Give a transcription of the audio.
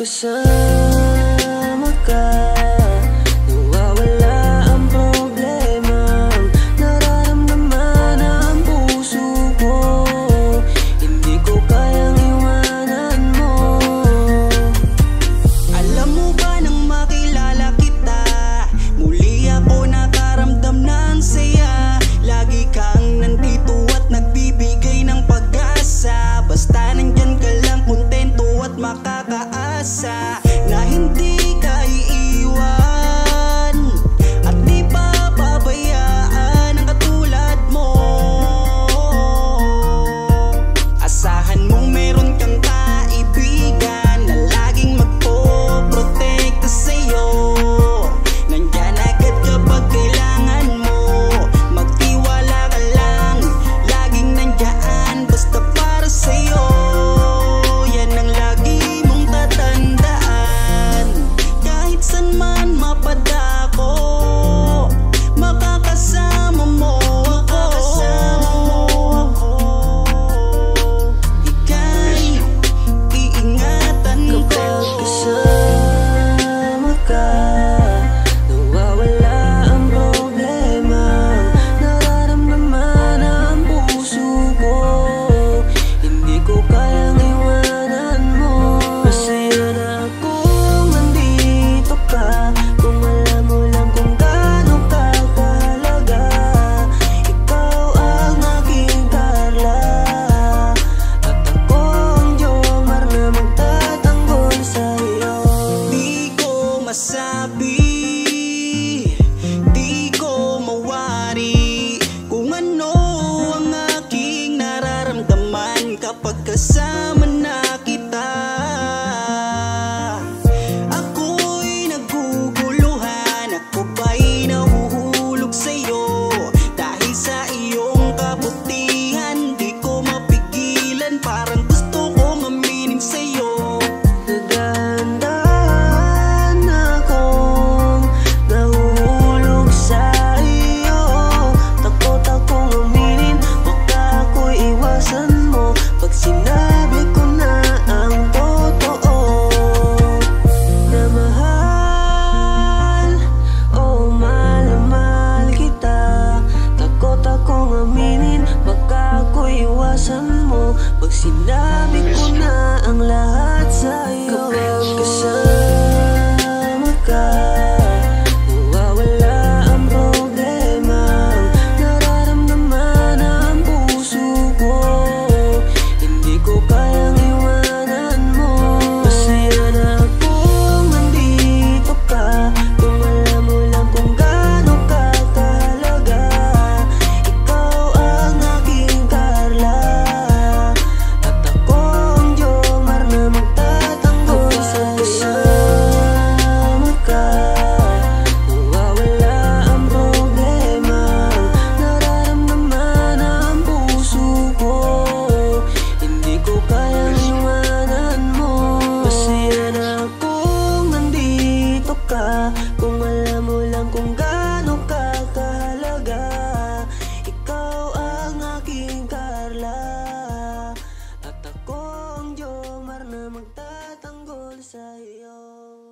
kasama ka, nawawala ang problema. Nararamdaman ang puso ko, hindi ko kayang iwanan mo. Alam mo ba nang makilala kita, muli ako nakaramdam ng saya. Lagi kang nandito at nagbibigay ng pag-asa. Basta nandyan ka lang, kontento at makakaasa na hindi ka iiwan at di papabayaan ang katulad mo. Asahan mong meron kang kaibigan na laging magpoprotekta sa'yo. Nandyan agad kapag kailangan mo, magtiwala ka lang, laging nandyan basta para sa'yo. Yan ang lagi mong tatandaan, kahit saan man mapadako, makakasama mo ako. Ika'y iingatan ko. Kapag kasama ka, nawawala ang problema. Nararamdaman ang puso ko, hindi ko kayang iwanan mo. Masaya na akong nandito ka, kung alam mo lang kung gaano ka kahalaga. Ikaw ang aking Carla, at ako ang Jomar na magtatanggol sa'yo. Di ko masabi, di ko mawari kung ano ang aking nararamdaman kapag kasama na kita. Ako'y naguguluhan, ako ba'y nahuhulog sa'yo? Dahil sa iyong kabutihan, di ko mapigilan, parang gusto kong aminin sa'yo. Nagdahan akong nahuhulog sa iyo. Takot akong aminin, baka ako'y iwasan mo pag sinabi ko na ang totoo. Na mahal, oh mahal na mahal kita. Takot akong aminin, baka ako'y iwasan mo pag sinabi ko na ang lahat sa'yo. Kapag kasama ka, nawawala ang problema. Nararamdaman ang puso ko, hindi ko kayang iwanan mo. Masaya na akong nandito ka, kung alam mo lang kung gaano ka kahalaga. Ikaw ang aking Carla, at ako ang Jomar na magtatanggol sa'yo. Kasama ka, nawawala ang problema. Nararamdaman ang puso ko, hindi ko kayang iwanan mo. Masaya na akong nandito ka, kung alam mo lang kung gaano ka kahalaga. Ikaw ang aking Carla, at ako ang Jomar na magtatanggol sa'yo.